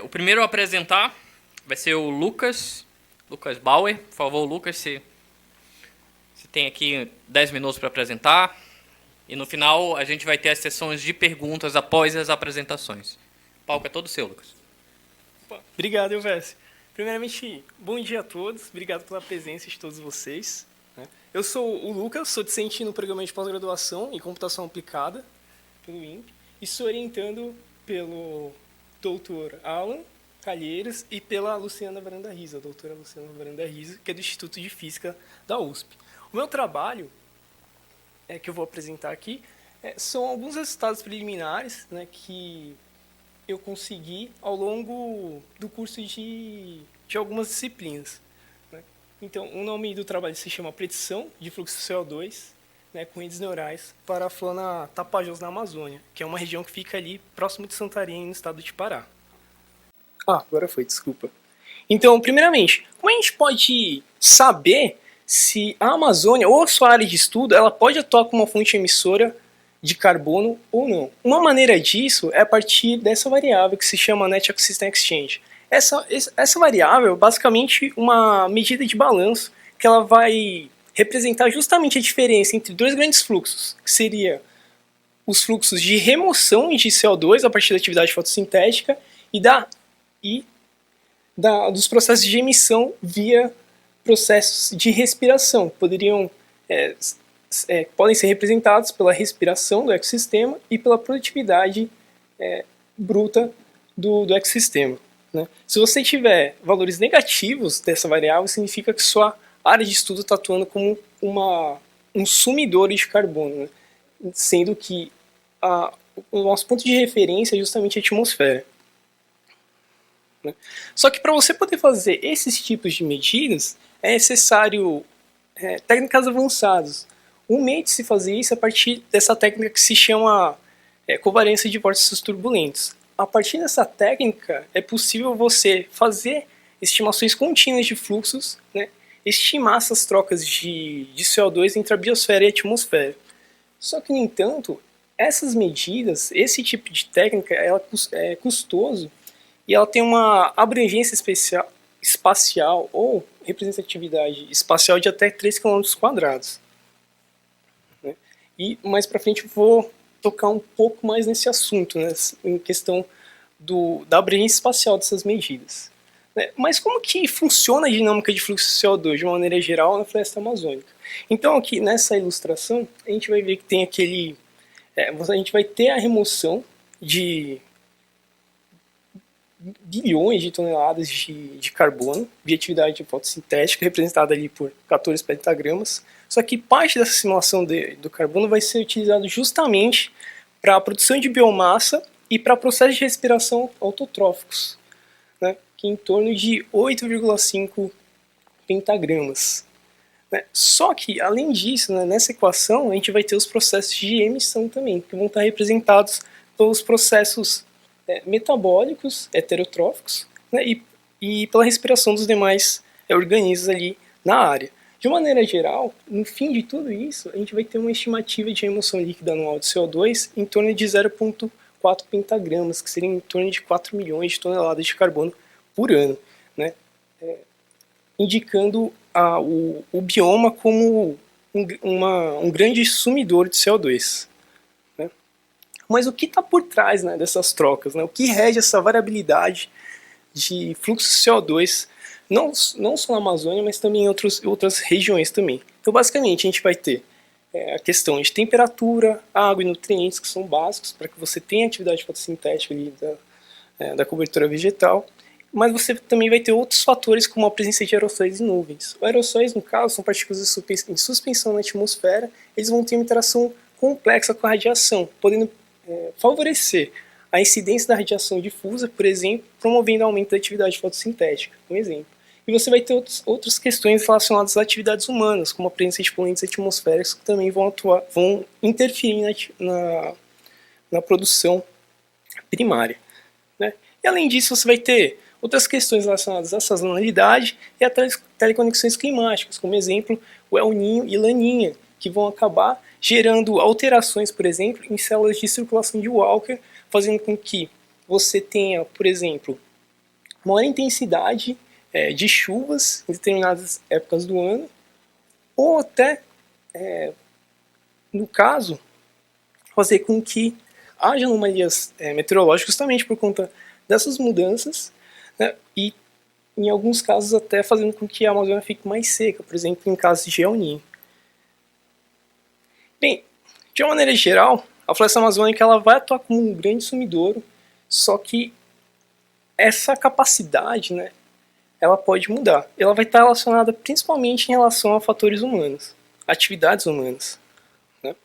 O primeiro a apresentar vai ser o Lucas Bauer. Por favor, Lucas, você tem aqui 10 minutos para apresentar. E no final a gente vai ter as sessões de perguntas após as apresentações. O palco é todo seu, Lucas. Obrigado, Elvésio. Primeiramente, bom dia a todos. Obrigado pela presença de todos vocês. Eu sou o Lucas, sou docente no programa de pós-graduação em computação aplicada pelo INPE e sou orientando pelo Dr. Alan Calheiros e pela Luciana Varanda Riza, a doutora Luciana Varanda Riza, que é do Instituto de Física da USP. O meu trabalho, que eu vou apresentar aqui, são alguns resultados preliminares, que eu consegui ao longo do curso de algumas disciplinas. Então, o nome do trabalho se chama Predição de Fluxo CO2 com redes neurais para a fauna Tapajós na Amazônia, que é uma região que fica ali próximo de Santarém, no estado de Pará. Agora foi, desculpa. Então, primeiramente, como a gente pode saber se a Amazônia ou a sua área de estudo ela pode atuar como uma fonte emissora de carbono ou não? Uma maneira disso é a partir dessa variável que se chama Net Ecosystem Exchange. Essa variável é basicamente uma medida de balanço que ela vai representar justamente a diferença entre dois grandes fluxos, que seria os fluxos de remoção de CO2 a partir da atividade fotossintética dos processos de emissão via processos de respiração, podem ser representados pela respiração do ecossistema e pela produtividade bruta do ecossistema. Se você tiver valores negativos dessa variável, significa que sua área de estudo está atuando como um sumidor de carbono, sendo que o nosso ponto de referência é justamente a atmosfera. Só que para você poder fazer esses tipos de medidas, é necessário técnicas avançadas. Um meio de se fazer isso é a partir dessa técnica que se chama covariância de vórtices turbulentos. A partir dessa técnica, é possível você fazer estimações contínuas de fluxos, estimar essas trocas de CO2 entre a biosfera e a atmosfera. Só que, no entanto, essas medidas, esse tipo de técnica, ela é custoso e ela tem uma abrangência espacial ou representatividade espacial de até 3 km². E mais para frente eu vou tocar um pouco mais nesse assunto, em questão da abrangência espacial dessas medidas. Mas como que funciona a dinâmica de fluxo de CO2 de uma maneira geral na floresta amazônica? Então aqui nessa ilustração a gente vai ver que tem a gente vai ter a remoção de bilhões de toneladas de carbono via atividade fotossintética, representada ali por 14 pentagramas. Só que parte dessa simulação do carbono vai ser utilizado justamente para a produção de biomassa e para processos de respiração autotróficos, que é em torno de 8,5 pentagramas. Só que, além disso, nessa equação, a gente vai ter os processos de emissão também, que vão estar representados pelos processos metabólicos heterotróficos e pela respiração dos demais organismos ali na área. De maneira geral, no fim de tudo isso, a gente vai ter uma estimativa de emissão líquida anual de CO2 em torno de 0,4 pentagramas, que seria em torno de 4 milhões de toneladas de carbono por ano, indicando o bioma como um grande sumidor de CO2. Mas o que está por trás dessas trocas? O que rege essa variabilidade de fluxo de CO2, não só na Amazônia, mas também em outras regiões também. Então, basicamente, a gente vai ter a questão de temperatura, água e nutrientes, que são básicos para que você tenha atividade fotossintética ali da cobertura vegetal, mas você também vai ter outros fatores, como a presença de aerossóis e nuvens. Os aerossóis, no caso, são partículas em suspensão na atmosfera, eles vão ter uma interação complexa com a radiação, podendo favorecer a incidência da radiação difusa, por exemplo, promovendo aumento da atividade fotossintética, um exemplo. E você vai ter outras questões relacionadas às atividades humanas, como a presença de poluentes atmosféricos, que também vão interferir na produção primária. E além disso, você vai ter outras questões relacionadas à sazonalidade e a teleconexões climáticas, como exemplo, o El Niño e Laninha, que vão acabar gerando alterações, por exemplo, em células de circulação de Walker, fazendo com que você tenha, por exemplo, maior intensidade de chuvas em determinadas épocas do ano, ou até, no caso, fazer com que haja anomalias meteorológicas justamente por conta dessas mudanças, né, e em alguns casos até fazendo com que a Amazônia fique mais seca, por exemplo, em casos de El Niño. Bem, de uma maneira geral, a floresta amazônica ela vai atuar como um grande sumidouro, só que essa capacidade, né, ela pode mudar. Ela vai estar relacionada principalmente em relação a fatores humanos, atividades humanas. Né?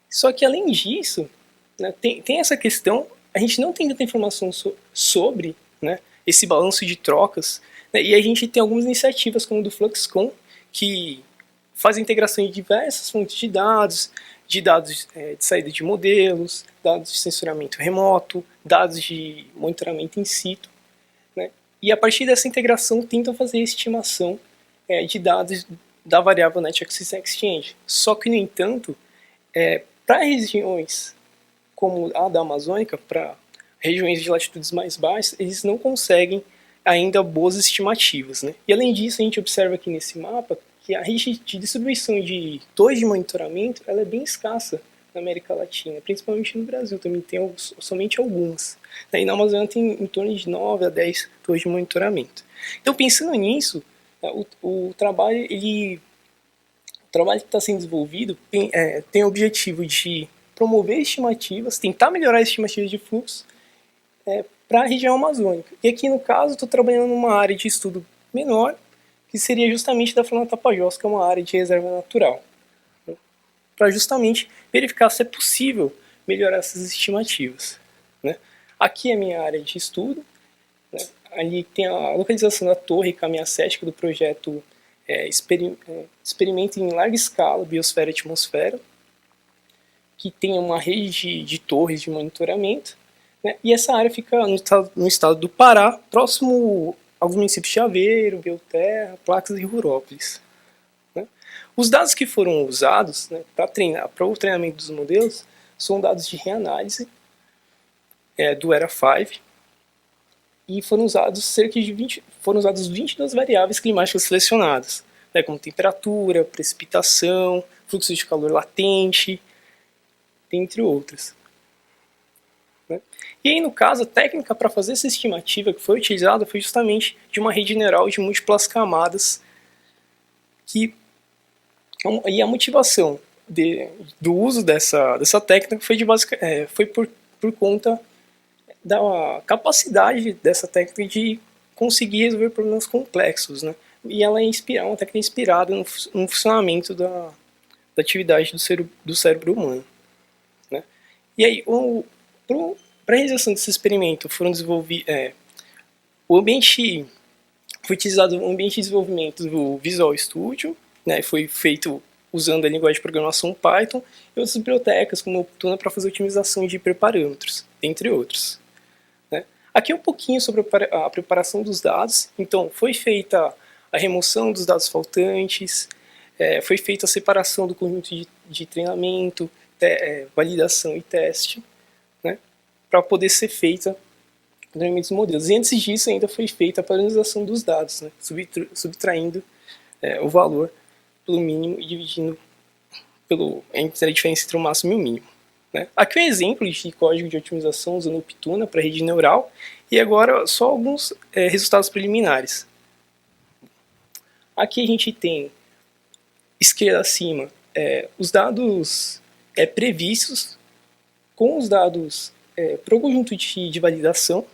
Só que além disso, né, tem essa questão, a gente não tem tanta informação sobre, né, esse balanço de trocas, né, e a gente tem algumas iniciativas como o do Fluxcon, que faz a integração de diversas fontes de dados de saída de modelos, dados de sensoramento remoto, dados de monitoramento in situ, né? E a partir dessa integração tentam fazer a estimação de dados da variável Net Axis Exchange. Só que, no entanto, para regiões como a da Amazônica, para regiões de latitudes mais baixas, eles não conseguem ainda boas estimativas, né? E além disso, a gente observa aqui nesse mapa que a rede de distribuição de torres de monitoramento ela é bem escassa na América Latina, principalmente no Brasil, também tem somente algumas. E na Amazônia tem em torno de 9 a 10 torres de monitoramento. Então, pensando nisso, o trabalho que está sendo desenvolvido tem o objetivo de promover estimativas, tentar melhorar as estimativas de fluxo para a região amazônica. E aqui, no caso, estou trabalhando numa área de estudo menor, que seria justamente da Floresta Tapajós, que é uma área de reserva natural, né, para justamente verificar se é possível melhorar essas estimativas. Né. Aqui é a minha área de estudo, né, ali tem a localização da torre caminha cética do projeto Experimento em Larga Escala, Biosfera e Atmosfera, que tem uma rede de torres de monitoramento, né, e essa área fica no estado do Pará, próximo alguns municípios de Aveiro, Belterra, Placas e Rurópolis. Né? Os dados que foram usados, né, para o treinamento dos modelos são dados de reanálise do ERA5 e foram usados 22 variáveis climáticas selecionadas, né, como temperatura, precipitação, fluxo de calor latente, entre outras. Né? E aí, no caso, a técnica para fazer essa estimativa que foi utilizada foi justamente de uma rede neural de múltiplas camadas e a motivação do uso dessa técnica foi por conta da capacidade dessa técnica de conseguir resolver problemas complexos. Né? E ela é uma técnica inspirada no funcionamento da atividade do cérebro humano. Né? E aí, para a realização desse experimento, foram desenvolvidos. Foi utilizado o ambiente de desenvolvimento do Visual Studio, né, foi feito usando a linguagem de programação Python e outras bibliotecas como Optuna para fazer otimização de hiperparâmetros, entre outros. Né. Aqui um pouquinho sobre a preparação dos dados. Então, foi feita a remoção dos dados faltantes, foi feita a separação do conjunto de treinamento, validação e teste, né, para poder ser feita o treinamento dos modelos. E antes disso ainda foi feita a padronização dos dados, né, subtraindo o valor pelo mínimo e dividindo entre a diferença entre o máximo e o mínimo. Né. Aqui é um exemplo de código de otimização usando o Optuna para rede neural e agora só alguns resultados preliminares. Aqui a gente tem, esquerda acima, os dados previstos com os dados para o conjunto de validação,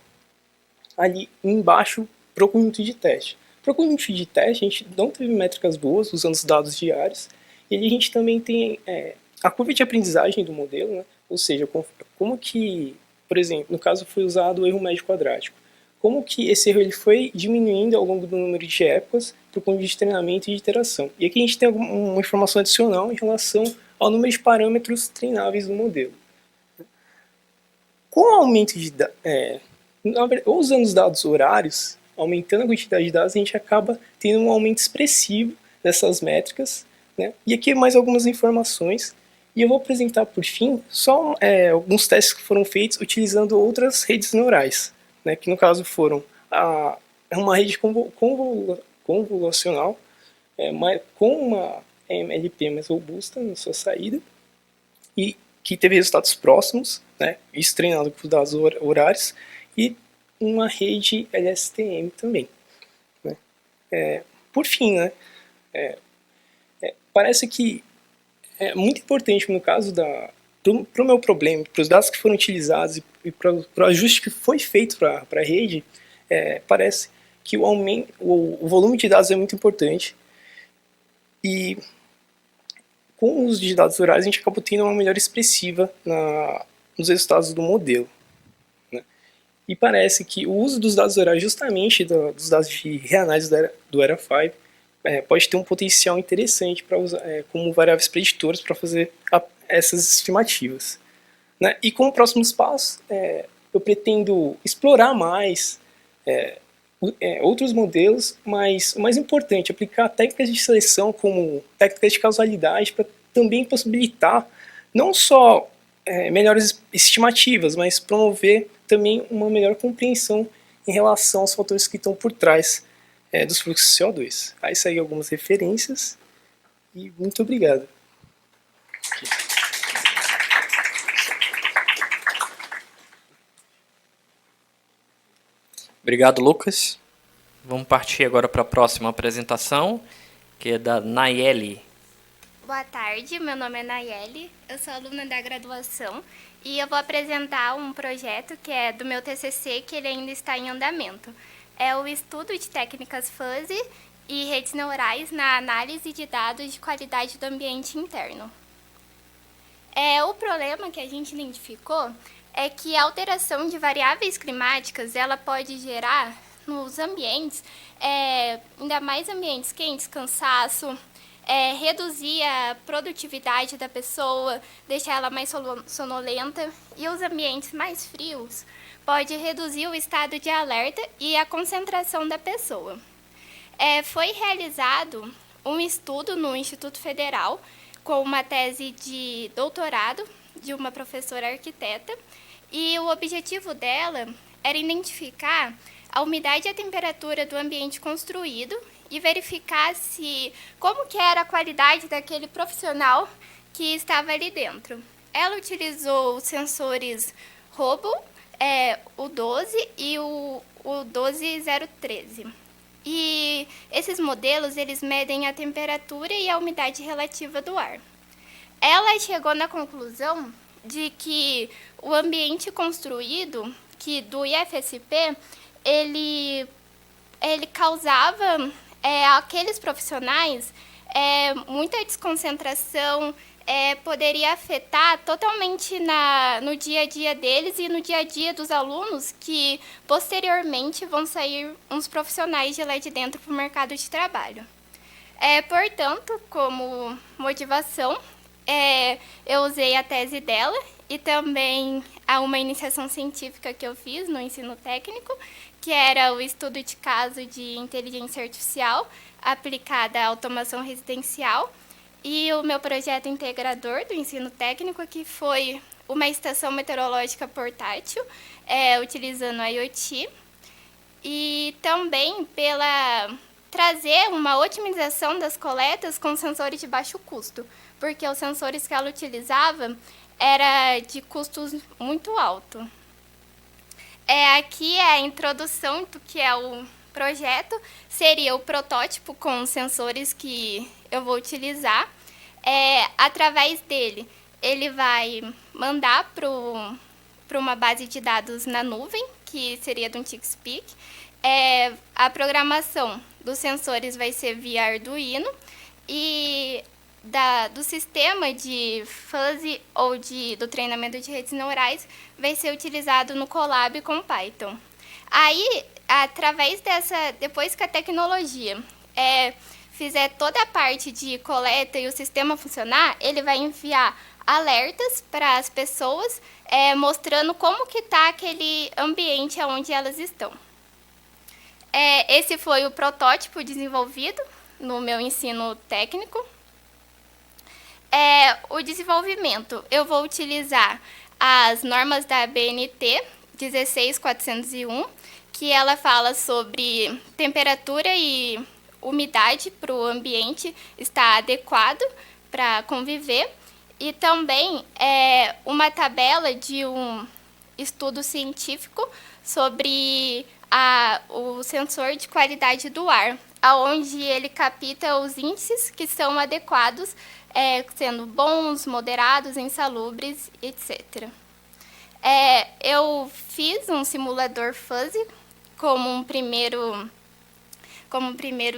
ali embaixo para o conjunto de teste. Para o conjunto de teste, a gente não teve métricas boas usando os dados diários, e ali a gente também tem a curva de aprendizagem do modelo, né? Ou seja, como que, por exemplo, no caso foi usado o erro médio quadrático, como que esse erro ele foi diminuindo ao longo do número de épocas para o conjunto de treinamento e de iteração. E aqui a gente tem uma informação adicional em relação ao número de parâmetros treináveis do modelo. Com o aumento usando os dados horários, aumentando a quantidade de dados, a gente acaba tendo um aumento expressivo dessas métricas. Né? E aqui mais algumas informações. E eu vou apresentar, por fim, só alguns testes que foram feitos utilizando outras redes neurais, né? Que no caso foram é uma rede convolucional com uma MLP mais robusta na sua saída e que teve resultados próximos, né, isso treinado com dados horários, e uma rede LSTM também. Né. Por fim, né, parece que é muito importante no caso para o meu problema, para os dados que foram utilizados e para o ajuste que foi feito para a rede, parece que o volume de dados é muito importante e com o uso de dados horários a gente acabou tendo uma melhora expressiva nos resultados do modelo. Né? E parece que o uso dos dados horários, justamente dos dados de reanálise do ERA5, pode ter um potencial interessante para usar como variáveis preditoras para fazer essas estimativas. Né? E como próximos passos, eu pretendo explorar mais outros modelos, mas o mais importante, aplicar técnicas de seleção como técnicas de causalidade para também possibilitar não só melhores estimativas, mas promover também uma melhor compreensão em relação aos fatores que estão por trás dos fluxos de CO2. Aí saíram algumas referências e muito obrigado. Obrigado, Lucas. Vamos partir agora para a próxima apresentação, que é da Nayeli. Boa tarde, meu nome é Nayeli, eu sou aluna da graduação e eu vou apresentar um projeto que é do meu TCC, que ele ainda está em andamento. É o estudo de técnicas fuzzy e redes neurais na análise de dados de qualidade do ambiente interno. O problema que a gente identificou é que a alteração de variáveis climáticas ela pode gerar nos ambientes, ainda mais ambientes quentes, cansaço, reduzir a produtividade da pessoa, deixar ela mais sonolenta, e os ambientes mais frios pode reduzir o estado de alerta e a concentração da pessoa. Foi realizado um estudo no Instituto Federal com uma tese de doutorado de uma professora arquiteta, e o objetivo dela era identificar a umidade e a temperatura do ambiente construído e verificar como que era a qualidade daquele profissional que estava ali dentro. Ela utilizou os sensores Robo, o 12 e o 12013. E esses modelos, eles medem a temperatura e a umidade relativa do ar. Ela chegou na conclusão de que o ambiente construído, do IFSP, ele causava aqueles profissionais muita desconcentração, poderia afetar totalmente no dia a dia deles e no dia a dia dos alunos que posteriormente vão sair uns profissionais de lá de dentro para o mercado de trabalho. Portanto, como motivação, eu usei a tese dela e também uma iniciação científica que eu fiz no ensino técnico, que era o estudo de caso de inteligência artificial aplicada à automação residencial, e o meu projeto integrador do ensino técnico, que foi uma estação meteorológica portátil, utilizando IoT, e também pela trazer uma otimização das coletas com sensores de baixo custo, porque os sensores que ela utilizava era de custos muito altos. Aqui é a introdução do que é o projeto, seria o protótipo com os sensores que eu vou utilizar. Através dele, ele vai mandar para uma base de dados na nuvem, que seria de um TixPeak. A programação dos sensores vai ser via Arduino e do sistema de fuzzy ou do treinamento de redes neurais vai ser utilizado no Colab com Python. Aí, através depois que a tecnologia fizer toda a parte de coleta e o sistema funcionar, ele vai enviar alertas para as pessoas, mostrando como que está aquele ambiente onde elas estão. Esse foi o protótipo desenvolvido no meu ensino técnico. O desenvolvimento, eu vou utilizar as normas da BNT 16401, que ela fala sobre temperatura e umidade para o ambiente estar adequado para conviver. E também uma tabela de um estudo científico sobre o sensor de qualidade do ar, onde ele capta os índices que são adequados, sendo bons, moderados, insalubres, etc. Eu fiz um simulador fuzzy como um primeiro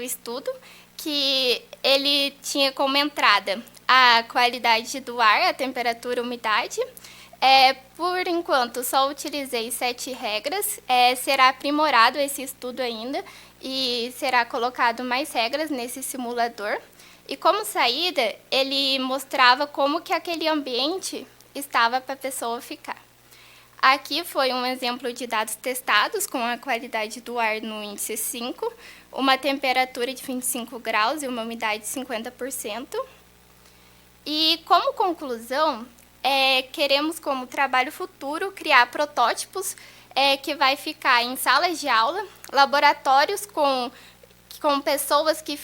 estudo, que ele tinha como entrada a qualidade do ar, a temperatura e a umidade. Por enquanto, só utilizei 7 regras. Será aprimorado esse estudo ainda e será colocado mais regras nesse simulador. E como saída, ele mostrava como que aquele ambiente estava para a pessoa ficar. Aqui foi um exemplo de dados testados com a qualidade do ar no índice 5, uma temperatura de 25 graus e uma umidade de 50%. E como conclusão, queremos como trabalho futuro criar protótipos que vai ficar em salas de aula, laboratórios com pessoas que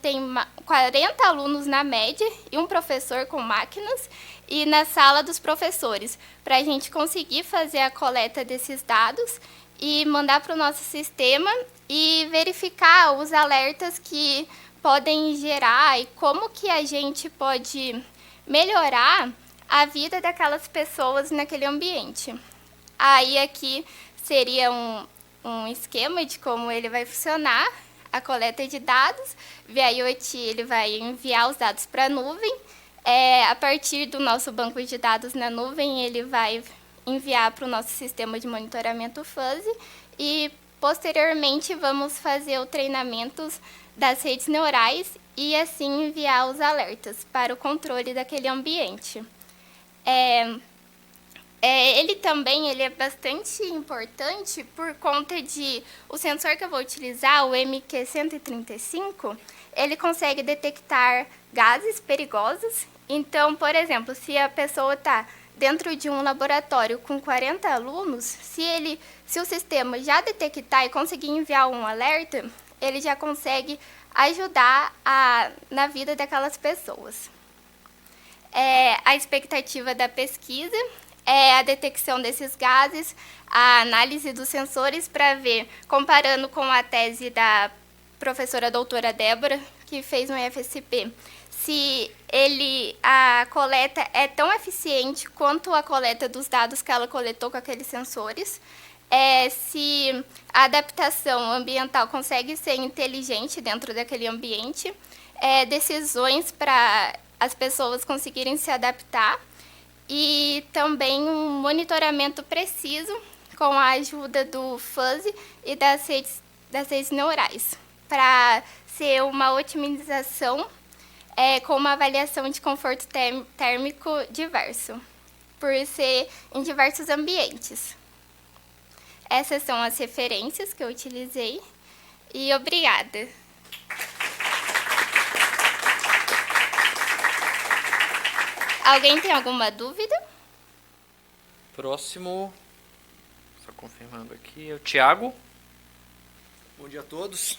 tem 40 alunos na média e um professor com máquinas, e na sala dos professores, para a gente conseguir fazer a coleta desses dados e mandar para o nosso sistema e verificar os alertas que podem gerar e como que a gente pode melhorar a vida daquelas pessoas naquele ambiente. Aí aqui seria um esquema de como ele vai funcionar, a coleta de dados. Via IoT ele vai enviar os dados para a nuvem. A partir do nosso banco de dados na nuvem, ele vai enviar para o nosso sistema de monitoramento fuzzy e, posteriormente, vamos fazer o treinamento das redes neurais e, assim, enviar os alertas para o controle daquele ambiente. Ele também é bastante importante por conta de o sensor que eu vou utilizar, o MQ-135, ele consegue detectar gases perigosos. Então, por exemplo, se a pessoa está dentro de um laboratório com 40 alunos, se o sistema já detectar e conseguir enviar um alerta, ele já consegue ajudar na vida daquelas pessoas. A expectativa da pesquisa é a detecção desses gases, a análise dos sensores para ver, comparando com a tese da professora doutora Débora, que fez um FSP, se a coleta é tão eficiente quanto a coleta dos dados que ela coletou com aqueles sensores, se a adaptação ambiental consegue ser inteligente dentro daquele ambiente, decisões para as pessoas conseguirem se adaptar, e também um monitoramento preciso com a ajuda do fuzzy e das redes neurais, para ser uma otimização com uma avaliação de conforto térmico diverso, por ser em diversos ambientes. Essas são as referências que eu utilizei, e obrigada. Alguém tem alguma dúvida? Próximo, só confirmando aqui, é o Thiago. Bom dia a todos.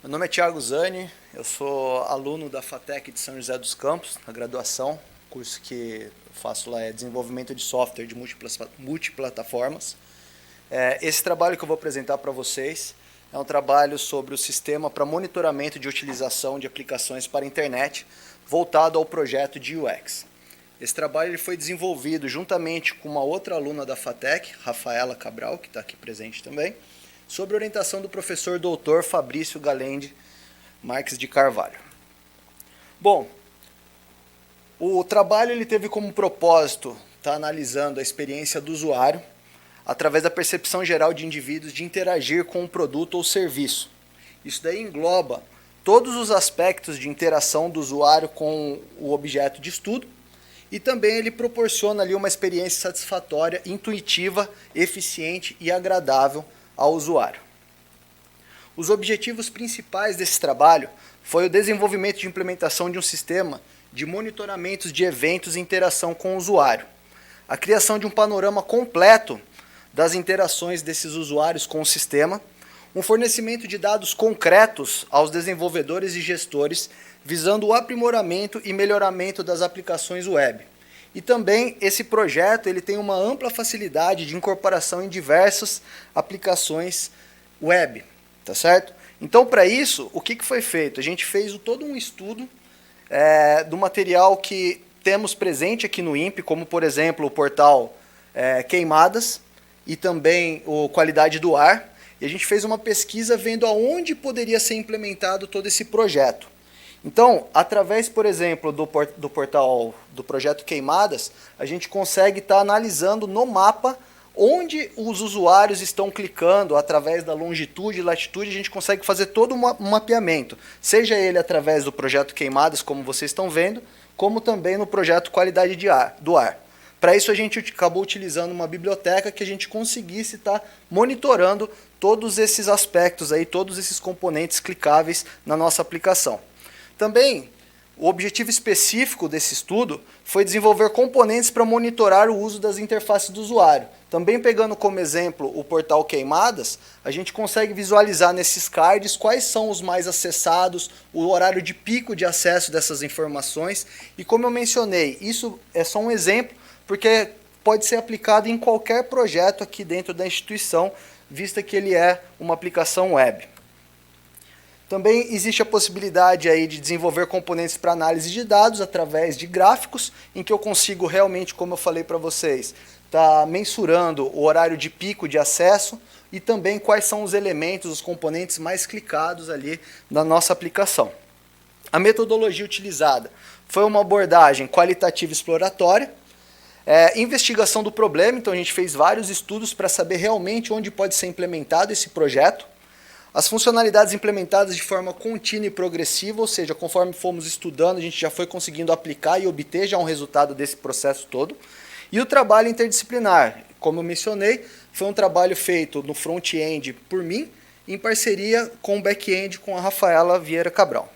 Meu nome é Thiago Zani, eu sou aluno da FATEC de São José dos Campos, na graduação. O curso que eu faço lá é desenvolvimento de software de multiplataformas. Esse trabalho que eu vou apresentar para vocês é um trabalho sobre o sistema para monitoramento de utilização de aplicações para a internet, voltado ao projeto de UX. Esse trabalho ele foi desenvolvido juntamente com uma outra aluna da FATEC, Rafaela Cabral, que está aqui presente também, sob orientação do professor doutor Fabrício Galende Marques de Carvalho. Bom, o trabalho ele teve como propósito estar analisando a experiência do usuário através da percepção geral de indivíduos de interagir com um produto ou serviço. Isso daí engloba todos os aspectos de interação do usuário com o objeto de estudo, e também ele proporciona ali uma experiência satisfatória, intuitiva, eficiente e agradável ao usuário. Os objetivos principais desse trabalho foi o desenvolvimento de implementação de um sistema de monitoramentos de eventos e interação com o usuário, a criação de um panorama completo das interações desses usuários com o sistema, um fornecimento de dados concretos aos desenvolvedores e gestores, visando o aprimoramento e melhoramento das aplicações web. E também esse projeto ele tem uma ampla facilidade de incorporação em diversas aplicações web, tá certo? Então, para isso, o que foi feito? A gente fez todo um estudo do material que temos presente aqui no INPE, como, por exemplo, o portal Queimadas e também o Qualidade do Ar. E a gente fez uma pesquisa vendo aonde poderia ser implementado todo esse projeto. Então, através, por exemplo, do portal do projeto Queimadas, a gente consegue estar analisando no mapa onde os usuários estão clicando através da longitude e latitude. A gente consegue fazer todo um mapeamento, seja ele através do projeto Queimadas, como vocês estão vendo, como também no projeto Qualidade do Ar. Para isso, a gente acabou utilizando uma biblioteca que a gente conseguisse estar monitorando todos esses aspectos, aí, todos esses componentes clicáveis na nossa aplicação. Também, o objetivo específico desse estudo foi desenvolver componentes para monitorar o uso das interfaces do usuário. Também pegando como exemplo o portal Queimadas, a gente consegue visualizar nesses cards quais são os mais acessados, o horário de pico de acesso dessas informações. E como eu mencionei, isso é só um exemplo, porque pode ser aplicado em qualquer projeto aqui dentro da instituição, vista que ele é uma aplicação web. Também existe a possibilidade aí de desenvolver componentes para análise de dados através de gráficos, em que eu consigo realmente, como eu falei para vocês, estar mensurando o horário de pico de acesso e também quais são os elementos, os componentes mais clicados ali na nossa aplicação. A metodologia utilizada foi uma abordagem qualitativa exploratória, investigação do problema. Então a gente fez vários estudos para saber realmente onde pode ser implementado esse projeto. As funcionalidades implementadas de forma contínua e progressiva, ou seja, conforme fomos estudando, a gente já foi conseguindo aplicar e obter já um resultado desse processo todo. E o trabalho interdisciplinar, como eu mencionei, foi um trabalho feito no front-end por mim, em parceria com o back-end com a Rafaela Vieira Cabral.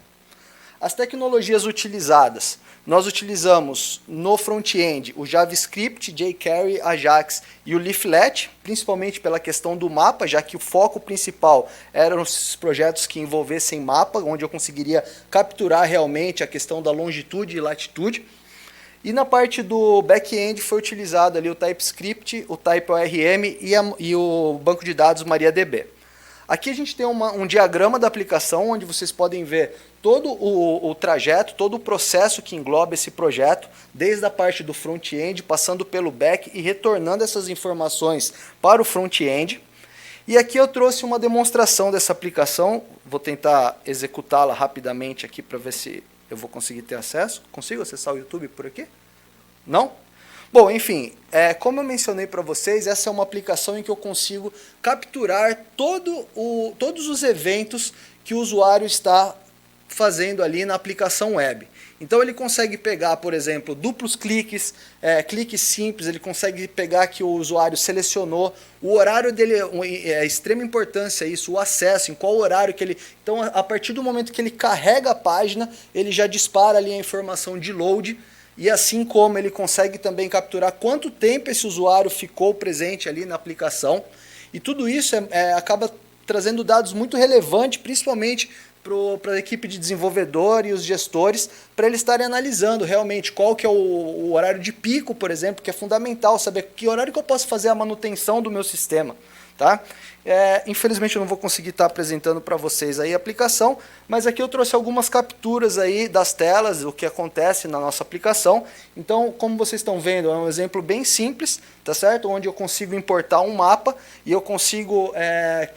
As tecnologias utilizadas. Nós utilizamos no front-end o JavaScript, jQuery, Ajax e o Leaflet, principalmente pela questão do mapa, já que o foco principal eram os projetos que envolvessem mapa, onde eu conseguiria capturar realmente a questão da longitude e latitude. E na parte do back-end foi utilizado ali o TypeScript, o TypeORM e o banco de dados MariaDB. Aqui a gente tem um diagrama da aplicação, onde vocês podem ver todo o trajeto, todo o processo que engloba esse projeto, desde a parte do front-end, passando pelo back e retornando essas informações para o front-end. E aqui eu trouxe uma demonstração dessa aplicação, vou tentar executá-la rapidamente aqui para ver se eu vou conseguir ter acesso. Consigo acessar o YouTube por aqui? Não? Bom, enfim, como eu mencionei para vocês, essa é uma aplicação em que eu consigo capturar todos os eventos que o usuário está fazendo ali na aplicação web. Então ele consegue pegar, por exemplo, duplos cliques, cliques simples, ele consegue pegar que o usuário selecionou, o horário dele é extrema importância isso, o acesso, em qual horário que ele... Então, a partir do momento que ele carrega a página, ele já dispara ali a informação de load, e assim como ele consegue também capturar quanto tempo esse usuário ficou presente ali na aplicação. E tudo isso acaba trazendo dados muito relevantes, principalmente para a equipe de desenvolvedor e os gestores, para eles estarem analisando realmente qual que é o horário de pico, por exemplo, que é fundamental saber que horário que eu posso fazer a manutenção do meu sistema. Tá? Infelizmente eu não vou conseguir estar apresentando para vocês aí a aplicação, mas aqui eu trouxe algumas capturas aí das telas, o que acontece na nossa aplicação. Então, como vocês estão vendo, é um exemplo bem simples, tá certo? Onde eu consigo importar um mapa e eu consigo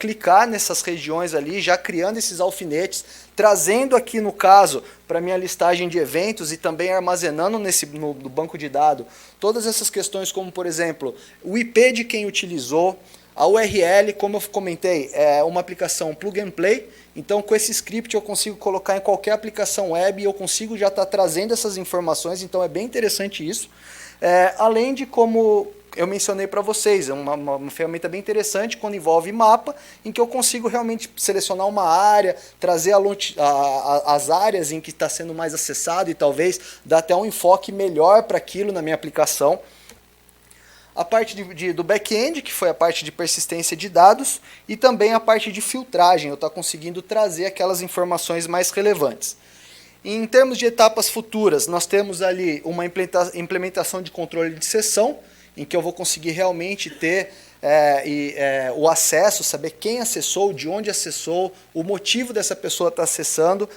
clicar nessas regiões ali, já criando esses alfinetes, trazendo aqui no caso para minha listagem de eventos e também armazenando no banco de dados todas essas questões, como por exemplo, o IP de quem utilizou. A URL, como eu comentei, é uma aplicação plug and play, então com esse script eu consigo colocar em qualquer aplicação web e eu consigo já estar trazendo essas informações, então é bem interessante isso. Além de, como eu mencionei para vocês, é uma ferramenta bem interessante quando envolve mapa, em que eu consigo realmente selecionar uma área, trazer as áreas em que está sendo mais acessado e talvez dar até um enfoque melhor para aquilo na minha aplicação. a parte do back-end, que foi a parte de persistência de dados, e também a parte de filtragem, eu estou conseguindo trazer aquelas informações mais relevantes. Em termos de etapas futuras, nós temos ali uma implementação de controle de sessão, em que eu vou conseguir realmente ter o acesso, saber quem acessou, de onde acessou, o motivo dessa pessoa estar acessando,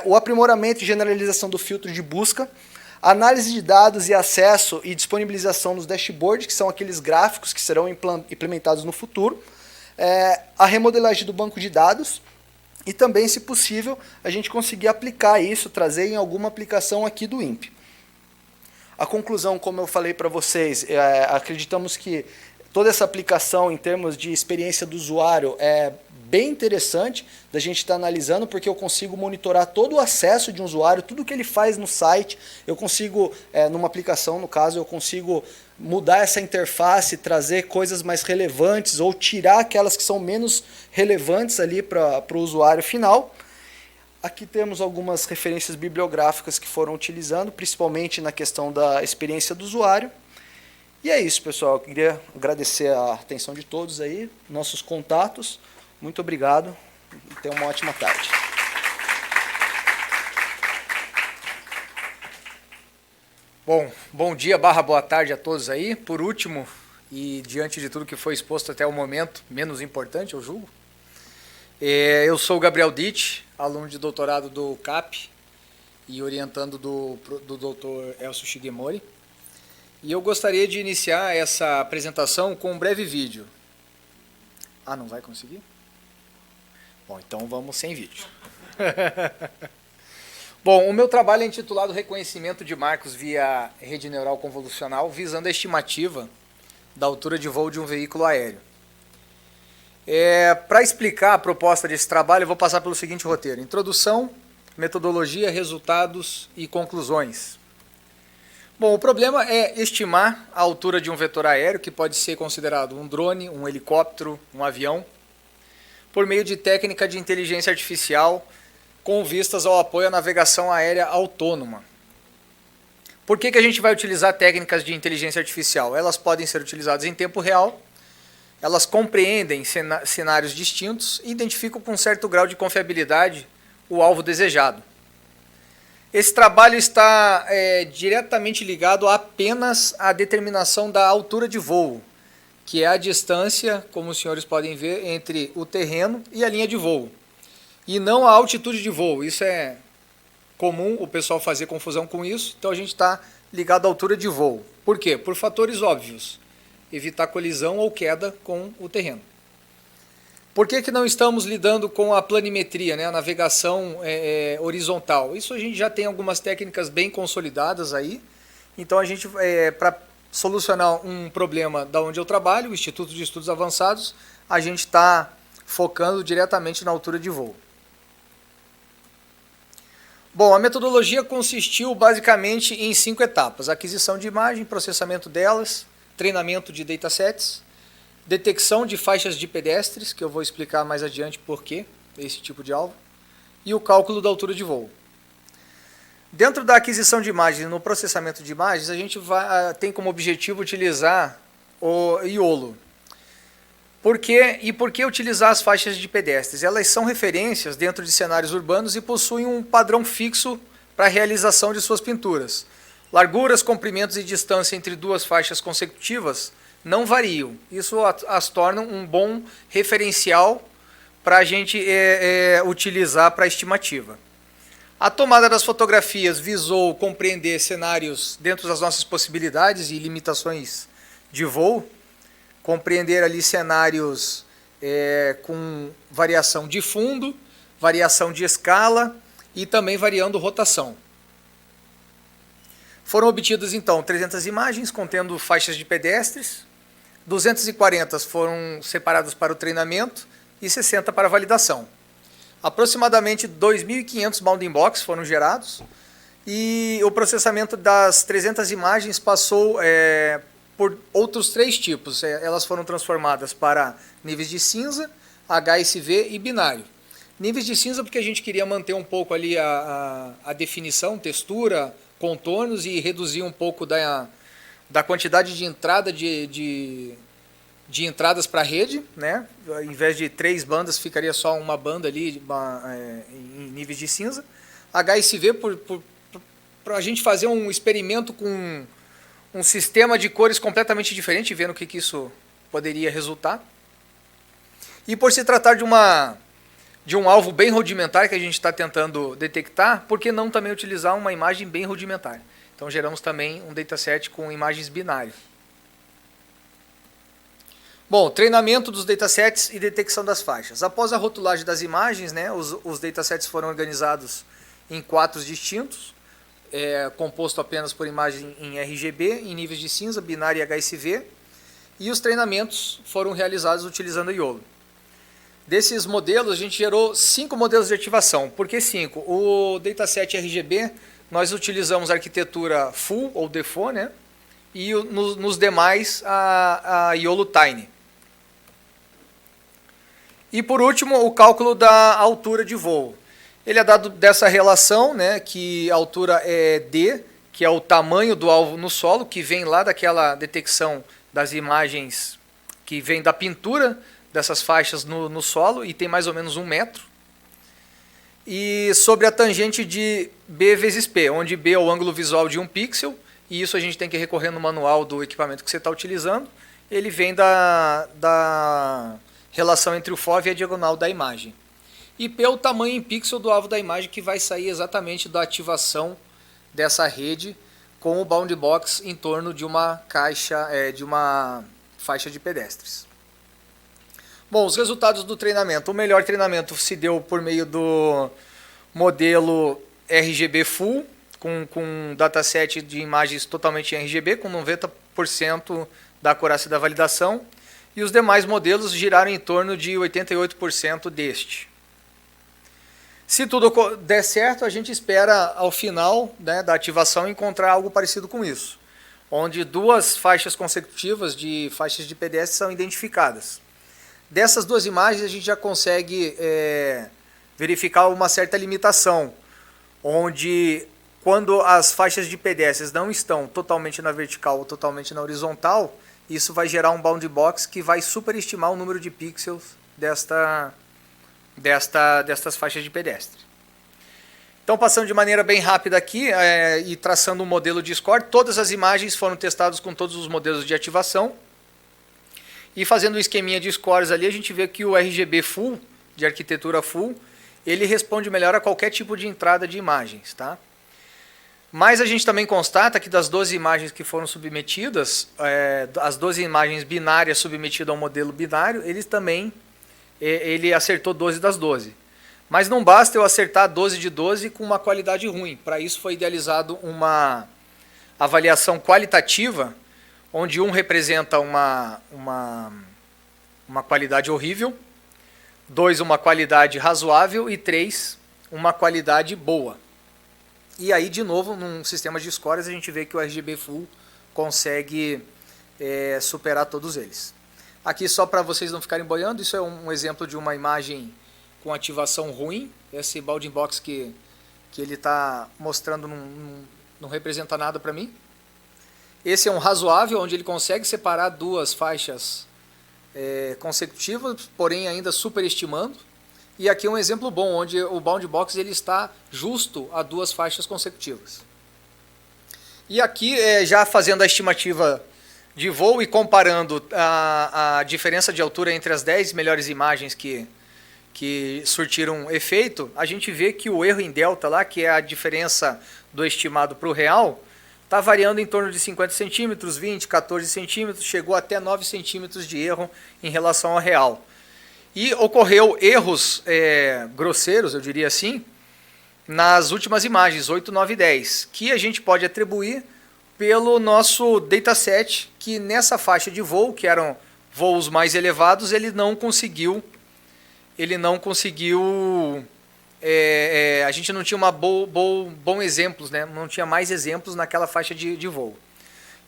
o aprimoramento e generalização do filtro de busca, análise de dados e acesso e disponibilização nos dashboards, que são aqueles gráficos que serão implementados no futuro, a remodelagem do banco de dados, e também, se possível, a gente conseguir aplicar isso, trazer em alguma aplicação aqui do INPE. A conclusão, como eu falei para vocês, acreditamos que toda essa aplicação em termos de experiência do usuário é bem interessante da gente estar analisando, porque eu consigo monitorar todo o acesso de um usuário, tudo que ele faz no site, eu consigo, numa aplicação, no caso, eu consigo mudar essa interface, trazer coisas mais relevantes ou tirar aquelas que são menos relevantes ali para o usuário final. Aqui temos algumas referências bibliográficas que foram utilizando, principalmente na questão da experiência do usuário. E é isso, pessoal. Eu queria agradecer a atenção de todos aí, nossos contatos. Muito obrigado e tenham uma ótima tarde. Bom dia / boa tarde a todos aí. Por último, e diante de tudo que foi exposto até o momento, menos importante, eu julgo, eu sou o Gabriel Ditt, aluno de doutorado do CAP e orientando do Dr. Elcio Shigemori. E eu gostaria de iniciar essa apresentação com um breve vídeo. Ah, não vai conseguir? Bom, então vamos sem vídeo. Bom, o meu trabalho é intitulado Reconhecimento de Marcos via Rede Neural Convolucional, visando a estimativa da altura de voo de um veículo aéreo. Para explicar a proposta desse trabalho, eu vou passar pelo seguinte roteiro: introdução, metodologia, resultados e conclusões. Bom, o problema é estimar a altura de um vetor aéreo, que pode ser considerado um drone, um helicóptero, um avião, por meio de técnica de inteligência artificial com vistas ao apoio à navegação aérea autônoma. Por que a gente vai utilizar técnicas de inteligência artificial? Elas podem ser utilizadas em tempo real, elas compreendem cenários distintos e identificam com certo grau de confiabilidade o alvo desejado. Esse trabalho está diretamente ligado apenas à determinação da altura de voo, que é a distância, como os senhores podem ver, entre o terreno e a linha de voo, e não a altitude de voo. Isso é comum o pessoal fazer confusão com isso, então a gente está ligado à altura de voo. Por quê? Por fatores óbvios: evitar colisão ou queda com o terreno. Por que não estamos lidando com a planimetria, né, a navegação horizontal? Isso a gente já tem algumas técnicas bem consolidadas aí. Então a gente, para solucionar um problema da onde eu trabalho, o Instituto de Estudos Avançados, a gente está focando diretamente na altura de voo. Bom, a metodologia consistiu basicamente em 5 etapas: aquisição de imagem, processamento delas, treinamento de datasets, detecção de faixas de pedestres, que eu vou explicar mais adiante por que esse tipo de alvo, e o cálculo da altura de voo. Dentro da aquisição de imagens e no processamento de imagens, a gente tem como objetivo utilizar o IOLO. Por quê? E por que utilizar as faixas de pedestres? Elas são referências dentro de cenários urbanos e possuem um padrão fixo para a realização de suas pinturas. Larguras, comprimentos e distância entre duas faixas consecutivas não variam. Isso as torna um bom referencial para a gente utilizar para a estimativa. A tomada das fotografias visou compreender cenários dentro das nossas possibilidades e limitações de voo, compreender ali cenários com variação de fundo, variação de escala e também variando rotação. Foram obtidas então 300 imagens contendo faixas de pedestres, 240 foram separadas para o treinamento e 60 para a validação. Aproximadamente 2.500 bounding box foram gerados e o processamento das 300 imagens passou por outros 3 tipos. Elas foram transformadas para níveis de cinza, HSV e binário. Níveis de cinza porque a gente queria manter um pouco ali a definição, textura, contornos e reduzir um pouco da quantidade de entrada de entradas para a rede, né? Ao invés de 3 bandas, ficaria só uma banda ali em níveis de cinza. HSV, para a gente fazer um experimento com um sistema de cores completamente diferente, vendo o que isso poderia resultar. E por se tratar de um alvo bem rudimentar que a gente está tentando detectar, por que não também utilizar uma imagem bem rudimentar? Então geramos também um dataset com imagens binárias. Bom, treinamento dos datasets e detecção das faixas. Após a rotulagem das imagens, né, os datasets foram organizados em quadros distintos, composto apenas por imagem em RGB, em níveis de cinza, binário e HSV, e os treinamentos foram realizados utilizando o YOLO. Desses modelos, a gente gerou 5 modelos de ativação. Por que 5? O dataset RGB, nós utilizamos a arquitetura Full ou Default, né? E nos demais a YOLO Tiny. E por último, o cálculo da altura de voo. Ele é dado dessa relação, né, que a altura é D, que é o tamanho do alvo no solo, que vem lá daquela detecção das imagens que vem da pintura dessas faixas no solo, e tem mais ou menos 1 metro. E sobre a tangente de B vezes P, onde B é o ângulo visual de 1 pixel, e isso a gente tem que recorrer no manual do equipamento que você está utilizando. Ele vem da relação entre o FOV e a diagonal da imagem. E P é o tamanho em pixel do alvo da imagem, que vai sair exatamente da ativação dessa rede com o bound box em torno de uma caixa, de uma faixa de pedestres. Bom, os resultados do treinamento. O melhor treinamento se deu por meio do modelo RGB Full, com um dataset de imagens totalmente em RGB, com 90% da acurácia da validação, e os demais modelos giraram em torno de 88% deste. Se tudo der certo, a gente espera ao final, né, da ativação encontrar algo parecido com isso, onde 2 faixas consecutivas de faixas de pedestre são identificadas. Dessas 2 imagens a gente já consegue verificar uma certa limitação, onde quando as faixas de pedestres não estão totalmente na vertical ou totalmente na horizontal, isso vai gerar um bound box que vai superestimar o número de pixels destas faixas de pedestre. Então, passando de maneira bem rápida aqui e traçando um modelo de score, todas as imagens foram testadas com todos os modelos de ativação. E fazendo um esqueminha de scores ali, a gente vê que o RGB Full, de arquitetura Full, ele responde melhor a qualquer tipo de entrada de imagens, tá? Mas a gente também constata que das 12 imagens que foram submetidas, as 12 imagens binárias submetidas ao modelo binário, ele acertou 12 das 12. Mas não basta eu acertar 12 de 12 com uma qualidade ruim. Para isso foi idealizado uma avaliação qualitativa, onde 1 representa uma qualidade horrível, 2 uma qualidade razoável e 3 uma qualidade boa. E aí, de novo, num sistema de scores, a gente vê que o RGB Full consegue superar todos eles. Aqui, só para vocês não ficarem boiando, isso é um exemplo de uma imagem com ativação ruim. Esse bounding box que ele está mostrando não representa nada para mim. Esse é um razoável, onde ele consegue separar 2 faixas consecutivas, porém ainda superestimando. E aqui é um exemplo bom, onde o bound box ele está justo a 2 faixas consecutivas. E aqui, já fazendo a estimativa de voo e comparando a diferença de altura entre as 10 melhores imagens que surtiram efeito, a gente vê que o erro em delta lá, que é a diferença do estimado para o real, está variando em torno de 50 centímetros, 20, 14 centímetros, chegou até 9 centímetros de erro em relação ao real. E ocorreu erros grosseiros, eu diria assim, nas últimas imagens, 8, 9 e 10, que a gente pode atribuir pelo nosso dataset, que nessa faixa de voo, que eram voos mais elevados, ele não conseguiu, a gente não tinha bons exemplos, né? Não tinha mais exemplos naquela faixa de voo.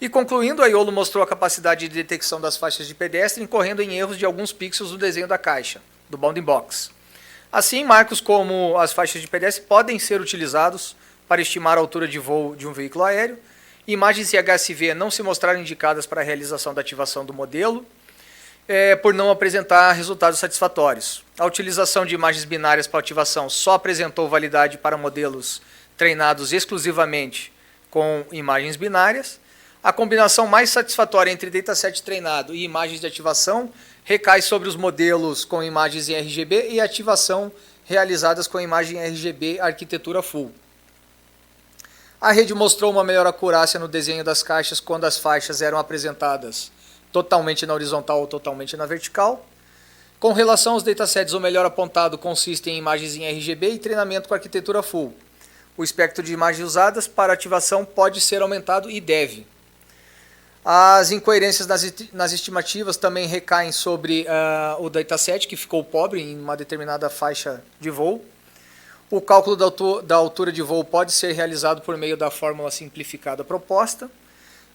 E concluindo, a YOLO mostrou a capacidade de detecção das faixas de pedestre, incorrendo em erros de alguns pixels no desenho da caixa, do bounding box. Assim, marcos como as faixas de pedestre podem ser utilizados para estimar a altura de voo de um veículo aéreo, Imagens IHSV não se mostraram indicadas para a realização da ativação do modelo, por não apresentar resultados satisfatórios. A utilização de imagens binárias para ativação só apresentou validade para modelos treinados exclusivamente com imagens binárias. A combinação mais satisfatória entre dataset treinado e imagens de ativação recai sobre os modelos com imagens em RGB e ativação realizadas com imagem RGB arquitetura full. A rede mostrou uma melhor acurácia no desenho das caixas quando as faixas eram apresentadas totalmente na horizontal ou totalmente na vertical. Com relação aos datasets, o melhor apontado consiste em imagens em RGB e treinamento com arquitetura full. O espectro de imagens usadas para ativação pode ser aumentado e deve. As incoerências nas estimativas também recaem sobre o dataset, que ficou pobre em uma determinada faixa de voo. O cálculo da altura de voo pode ser realizado por meio da fórmula simplificada proposta.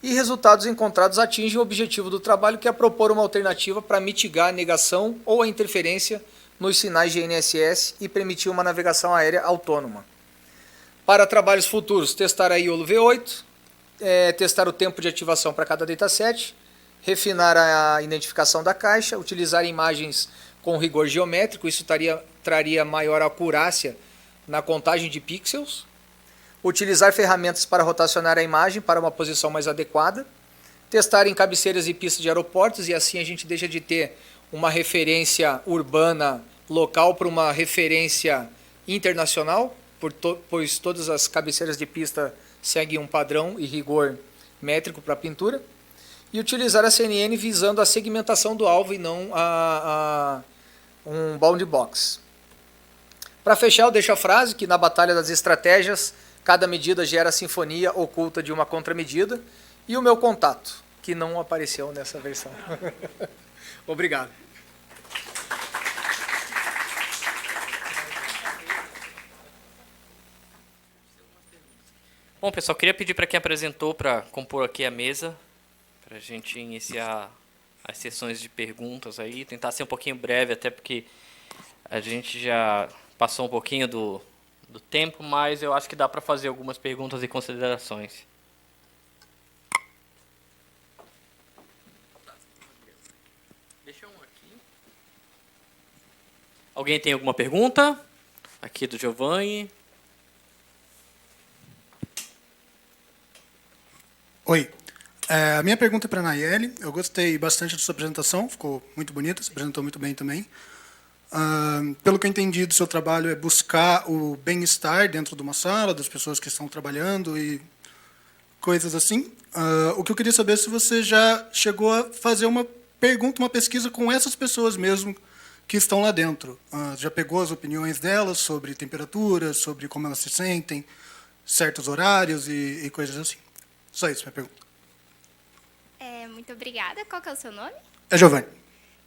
E resultados encontrados atingem o objetivo do trabalho, que é propor uma alternativa para mitigar a negação ou a interferência nos sinais GNSS e permitir uma navegação aérea autônoma. Para trabalhos futuros, testar a Iolo V8, testar o tempo de ativação para cada dataset, refinar a identificação da caixa, utilizar imagens com rigor geométrico, isso traria maior acurácia na contagem de pixels, utilizar ferramentas para rotacionar a imagem para uma posição mais adequada, testar em cabeceiras e pistas de aeroportos, e assim a gente deixa de ter uma referência urbana local para uma referência internacional, pois todas as cabeceiras de pista seguem um padrão e rigor métrico para a pintura, e utilizar a CNN visando a segmentação do alvo e não um bound box. Para fechar, eu deixo a frase que na batalha das estratégias, cada medida gera a sinfonia oculta de uma contramedida, e o meu contato, que não apareceu nessa versão. Obrigado. Bom, pessoal, queria pedir para quem apresentou para compor aqui a mesa, para a gente iniciar as sessões de perguntas aí, tentar ser um pouquinho breve, até porque a gente já passou um pouquinho do tempo, mas eu acho que dá para fazer algumas perguntas e considerações. Deixa um aqui. Alguém tem alguma pergunta? Aqui do Giovanni. Oi, a minha pergunta é para a Nayeli. Eu gostei bastante da sua apresentação, ficou muito bonita, se apresentou muito bem também. Pelo que eu entendi do seu trabalho, é buscar o bem-estar dentro de uma sala, das pessoas que estão trabalhando e coisas assim. O que eu queria saber é se você já chegou a fazer uma pergunta, uma pesquisa com essas pessoas mesmo que estão lá dentro. Já pegou as opiniões delas sobre temperatura, sobre como elas se sentem, certos horários e coisas assim. Só isso, minha pergunta. Muito obrigada. Qual que é o seu nome? É Giovanni.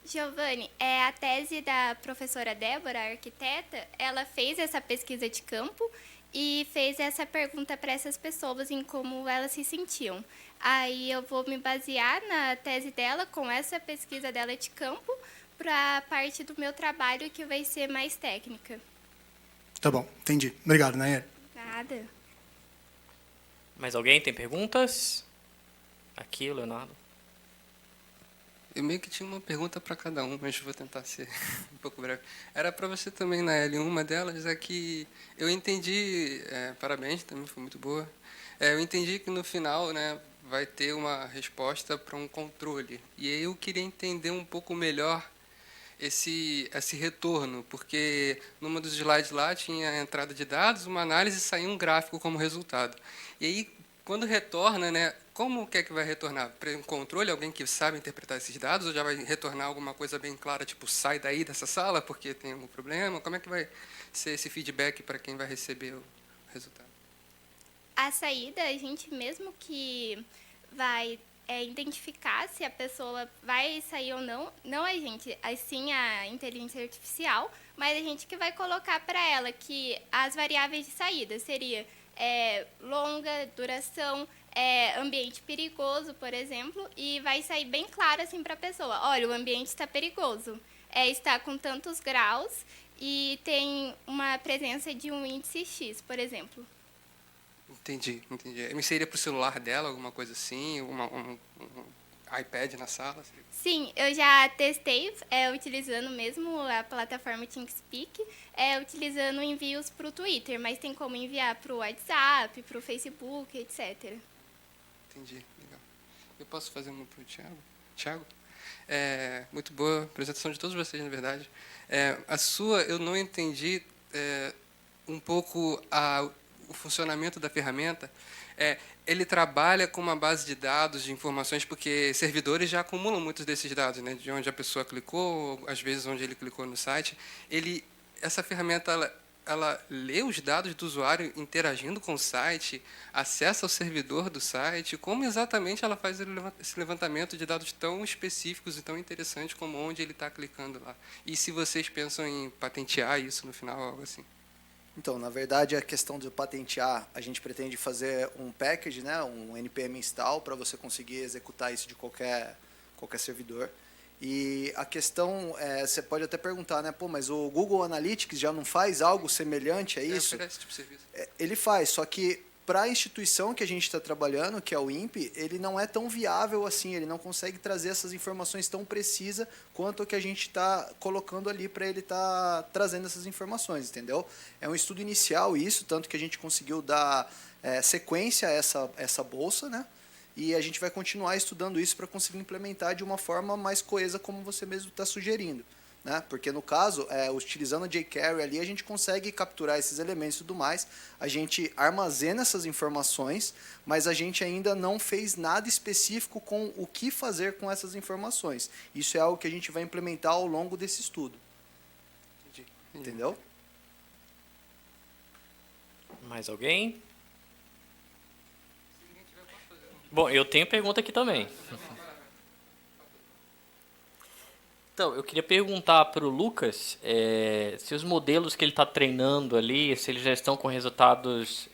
Giovanni, a tese da professora Débora, a arquiteta, ela fez essa pesquisa de campo e fez essa pergunta para essas pessoas em como elas se sentiam. Aí eu vou me basear na tese dela, com essa pesquisa dela de campo, para a parte do meu trabalho que vai ser mais técnica. Tá bom, entendi. Obrigado, Nayeli. Nada. Mais alguém tem perguntas? Aqui, o Leonardo. Eu meio que tinha uma pergunta para cada um, mas vou tentar ser um pouco breve. Era para você também, Nayeli. Uma delas é que eu entendi, parabéns, também foi muito boa. Eu entendi que no final, né, vai ter uma resposta para um controle. E aí eu queria entender um pouco melhor esse retorno, porque numa dos slides lá tinha a entrada de dados, uma análise e saía um gráfico como resultado. E aí, quando retorna, né, como que é que vai retornar? Para um controle, alguém que sabe interpretar esses dados, ou já vai retornar alguma coisa bem clara, tipo, sai daí dessa sala porque tem algum problema? Como é que vai ser esse feedback para quem vai receber o resultado? A saída, a gente mesmo que vai identificar se a pessoa vai sair ou não a gente, assim a inteligência artificial, mas a gente que vai colocar para ela que as variáveis de saída seria longa duração, ambiente perigoso, por exemplo, e vai sair bem claro assim para a pessoa, olha, o ambiente está perigoso, está com tantos graus e tem uma presença de um índice X, por exemplo. Entendi, entendi. Me seria para o celular dela, alguma coisa assim, um iPad na sala? Sim, eu já testei utilizando mesmo a plataforma TeamSpeak, utilizando envios para o Twitter, mas tem como enviar para o WhatsApp, para o Facebook, etc. Entendi, legal. Eu posso fazer uma para o Thiago? Thiago? Muito boa apresentação de todos vocês, na verdade. A sua, eu não entendi um pouco o funcionamento da ferramenta. Ele trabalha com uma base de dados, de informações, porque servidores já acumulam muitos desses dados, né? De onde a pessoa clicou, às vezes onde ele clicou no site. Essa ferramenta, ela lê os dados do usuário interagindo com o site, acessa o servidor do site. Como exatamente ela faz esse levantamento de dados tão específicos e tão interessantes como onde ele está clicando lá? E se vocês pensam em patentear isso no final, algo assim? Então, na verdade, a questão de patentear, a gente pretende fazer um package, né, um npm install, para você conseguir executar isso de qualquer servidor. E a questão, você pode até perguntar, né, pô, mas o Google Analytics já não faz algo semelhante a isso? Oferece esse tipo de serviço. Ele faz, só que para a instituição que a gente está trabalhando, que é o INPE, ele não é tão viável assim, ele não consegue trazer essas informações tão precisas quanto o que a gente está colocando ali para ele estar trazendo essas informações, entendeu? É um estudo inicial isso, tanto que a gente conseguiu dar sequência a essa bolsa, né? E a gente vai continuar estudando isso para conseguir implementar de uma forma mais coesa, como você mesmo está sugerindo. Né? Porque, no caso, utilizando a jQuery ali, a gente consegue capturar esses elementos e tudo mais, a gente armazena essas informações, mas a gente ainda não fez nada específico com o que fazer com essas informações. Isso é algo que a gente vai implementar ao longo desse estudo. Entendi. Entendeu? Mais alguém? Bom, eu tenho pergunta aqui também. Então, eu queria perguntar para o Lucas se os modelos que ele está treinando ali, se eles já estão com resultados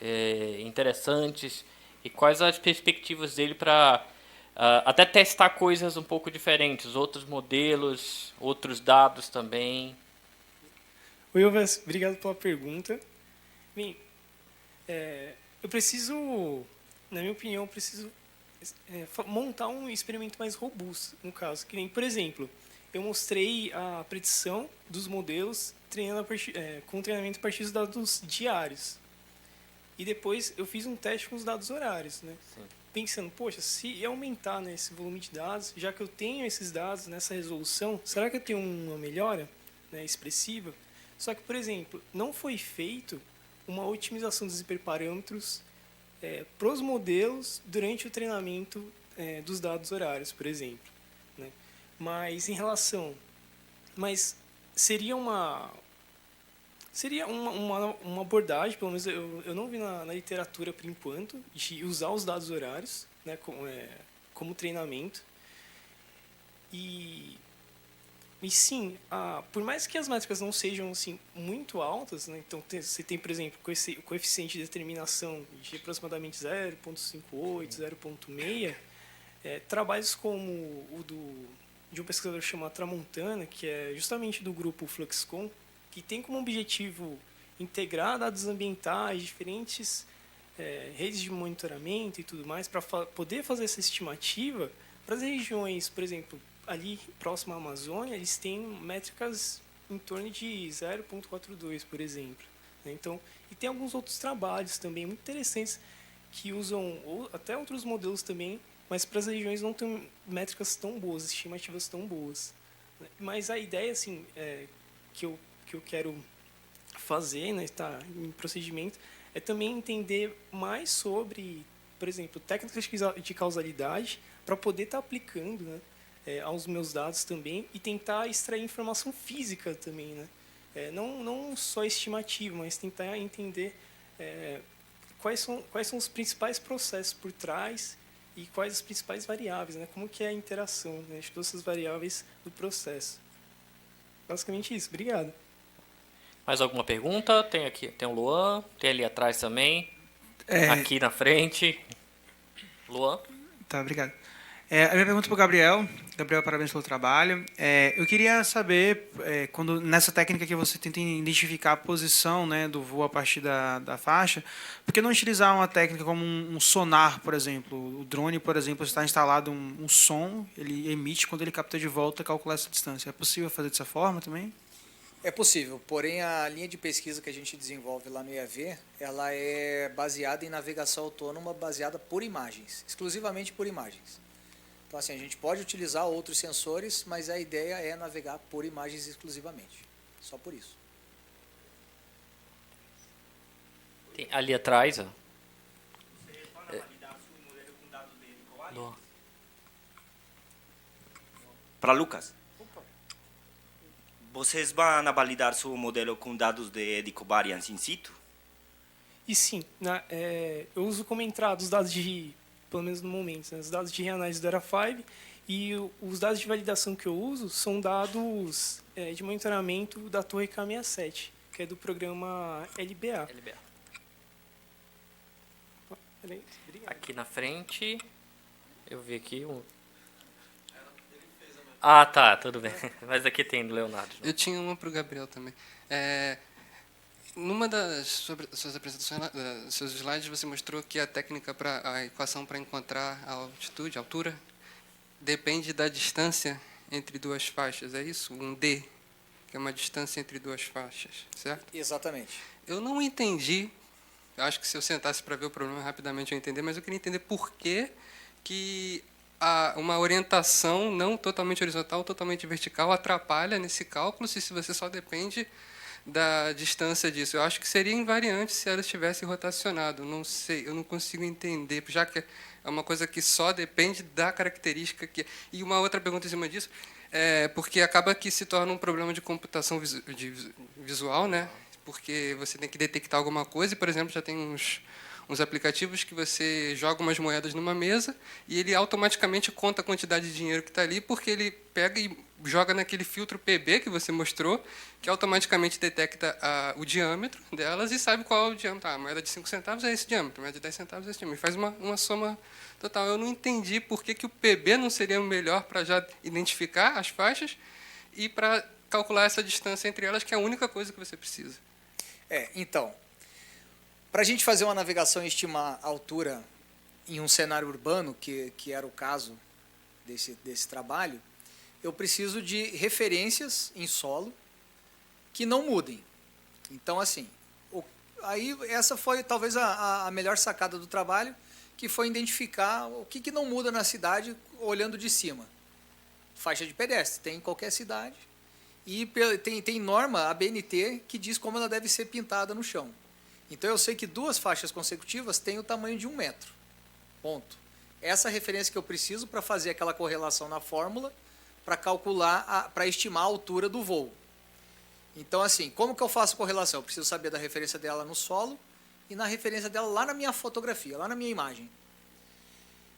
interessantes e quais as perspectivas dele para até testar coisas um pouco diferentes, outros modelos, outros dados também. Oi, Elvis, obrigado pela pergunta. Bem, eu preciso, na minha opinião, montar um experimento mais robusto, no caso. Que nem, por exemplo, eu mostrei a predição dos modelos com treinamento a partir dos dados diários. E depois eu fiz um teste com os dados horários, né? Sim. Pensando, poxa, se aumentar, né, esse volume de dados, já que eu tenho esses dados nessa resolução, será que eu tenho uma melhora, né, expressiva? Só que, por exemplo, não foi feito uma otimização dos hiperparâmetros para os modelos durante o treinamento dos dados horários, por exemplo. Né? Mas seria uma abordagem, pelo menos eu não vi na literatura por enquanto, de usar os dados horários, né, como treinamento. E sim, por mais que as métricas não sejam assim, muito altas, né, então você tem, por exemplo, o coeficiente de determinação de aproximadamente 0,58, 0,6, trabalhos como o de um pesquisador chamado Tramontana, que é justamente do grupo Fluxcon, que tem como objetivo integrar dados ambientais, diferentes redes de monitoramento e tudo mais, para poder fazer essa estimativa para as regiões, por exemplo, ali próximo à Amazônia, eles têm métricas em torno de 0,42, por exemplo. Então, e tem alguns outros trabalhos também muito interessantes que usam até outros modelos também, mas para as regiões não tem métricas tão boas, estimativas tão boas. Mas a ideia assim, que eu quero fazer, né, está em procedimento, é também entender mais sobre, por exemplo, técnicas de causalidade para poder estar aplicando, né, aos meus dados também e tentar extrair informação física também, né? Não só estimativa, mas tentar entender quais são os principais processos por trás e quais as principais variáveis, né? Como que é a interação, né, de todas essas variáveis do processo. Basicamente isso. Obrigado. Mais alguma pergunta? Tem o Luan, tem ali atrás também, aqui na frente. Luan? Tá, obrigado. A minha pergunta para o Gabriel. Gabriel, parabéns pelo trabalho. Eu queria saber, quando nessa técnica que você tenta identificar a posição, né, do voo a partir da faixa, por que não utilizar uma técnica como um sonar, por exemplo? O drone, por exemplo, está instalado um som, ele emite, quando ele capta de volta, calcular essa distância. É possível fazer dessa forma também? É possível, porém a linha de pesquisa que a gente desenvolve lá no IAV, ela é baseada em navegação autônoma, baseada por imagens, exclusivamente por imagens. Então, assim, a gente pode utilizar outros sensores, mas a ideia é navegar por imagens exclusivamente. Só por isso. Tem ali atrás, ó. Para Lucas. Vocês vão validar seu modelo com dados de covariance in situ? E sim, eu uso como entrada os dados de, pelo menos no momento, né, os dados de reanálise do ERA5, e os dados de validação que eu uso são dados de monitoramento da torre K67, que é do programa LBA. Aqui na frente, eu vi aqui um... Ah, tá, tudo bem. Mas aqui tem do Leonardo. Eu tinha uma para o Gabriel também. Numa das suas apresentações, seus slides, você mostrou que a técnica a equação para encontrar a altitude, a altura, depende da distância entre duas faixas. É isso? Um D, que é uma distância entre duas faixas, certo? Exatamente. Eu não entendi. Acho que se eu sentasse para ver o problema rapidamente eu ia entender, mas eu queria entender por que uma orientação não totalmente horizontal, totalmente vertical atrapalha nesse cálculo se você só depende da distância disso. Eu acho que seria invariante se ela estivesse rotacionado. Não sei, eu não consigo entender, já que é uma coisa que só depende da característica que... E uma outra pergunta em cima disso, porque acaba que se torna um problema de computação visual, né? Porque você tem que detectar alguma coisa e, por exemplo, já tem uns aplicativos que você joga umas moedas numa mesa e ele automaticamente conta a quantidade de dinheiro que está ali, porque ele pega e joga naquele filtro PB que você mostrou, que automaticamente detecta o diâmetro delas e sabe qual é o diâmetro. A moeda de 5 centavos é esse diâmetro, a moeda de 10 centavos é esse diâmetro. E faz uma soma total. Eu não entendi por que o PB não seria o melhor para já identificar as faixas e para calcular essa distância entre elas, que é a única coisa que você precisa. Então, para a gente fazer uma navegação e estimar a altura em um cenário urbano, que era o caso desse trabalho, eu preciso de referências em solo que não mudem. Então, assim, aí essa foi talvez a melhor sacada do trabalho, que foi identificar o que não muda na cidade olhando de cima. Faixa de pedestre, tem em qualquer cidade. E tem norma, a BNT, que diz como ela deve ser pintada no chão. Então, eu sei que 2 faixas consecutivas têm o tamanho de 1 metro. Ponto. Essa é a referência que eu preciso para fazer aquela correlação na fórmula, para calcular, para estimar a altura do voo. Então, assim, como que eu faço a correlação? Eu preciso saber da referência dela no solo e na referência dela lá na minha fotografia, lá na minha imagem.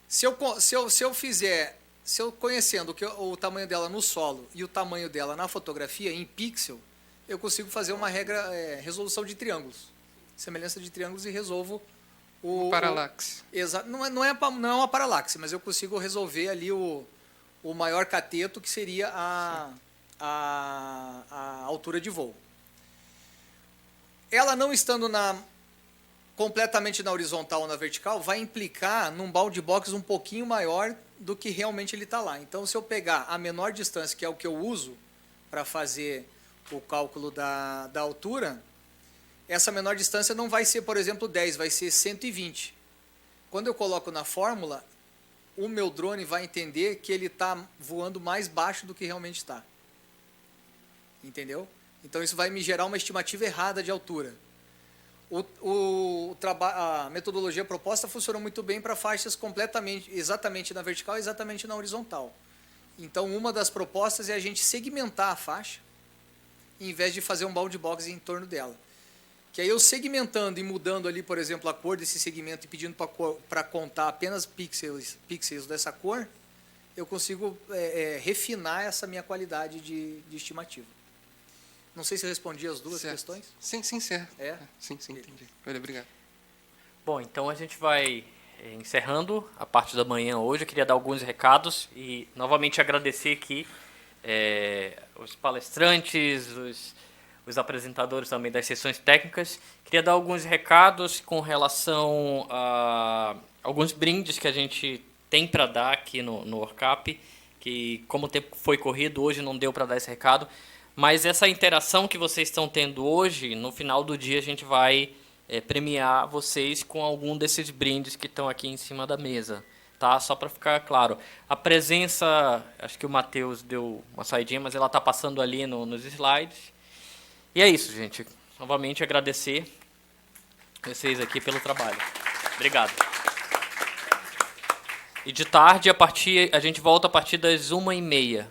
Se eu conhecendo o tamanho dela no solo e o tamanho dela na fotografia, em pixel, eu consigo fazer uma resolução de triângulos. Semelhança de triângulos e resolvo Paralaxe. Não é uma paralaxe, mas eu consigo resolver ali o maior cateto, que seria a altura de voo. Ela não estando completamente na horizontal ou na vertical, vai implicar num bound box um pouquinho maior do que realmente ele está lá. Então, se eu pegar a menor distância, que é o que eu uso para fazer o cálculo da altura, essa menor distância não vai ser, por exemplo, 10, vai ser 120. Quando eu coloco na fórmula, o meu drone vai entender que ele está voando mais baixo do que realmente está. Entendeu? Então, isso vai me gerar uma estimativa errada de altura. A metodologia proposta funcionou muito bem para faixas exatamente na vertical e exatamente na horizontal. Então, uma das propostas é a gente segmentar a faixa, em vez de fazer um bound box em torno dela. Que aí eu segmentando e mudando ali, por exemplo, a cor desse segmento e pedindo para contar apenas pixels dessa cor, eu consigo refinar essa minha qualidade de estimativa. Não sei se eu respondi as duas questões. Sim, certo. É? Sim, entendi. Olha, obrigado. Bom, então a gente vai encerrando a parte da manhã hoje. Eu queria dar alguns recados e novamente agradecer aqui os palestrantes, os apresentadores também das sessões técnicas. Queria dar alguns recados com relação a alguns brindes que a gente tem para dar aqui no Workup, que como o tempo foi corrido, hoje não deu para dar esse recado, mas essa interação que vocês estão tendo hoje, no final do dia a gente vai premiar vocês com algum desses brindes que estão aqui em cima da mesa. Tá? Só para ficar claro. A presença, acho que o Matheus deu uma saidinha, mas ela está passando ali nos slides. E é isso, gente. Novamente agradecer vocês aqui pelo trabalho. Obrigado. E de tarde, a gente volta a partir das 1h30.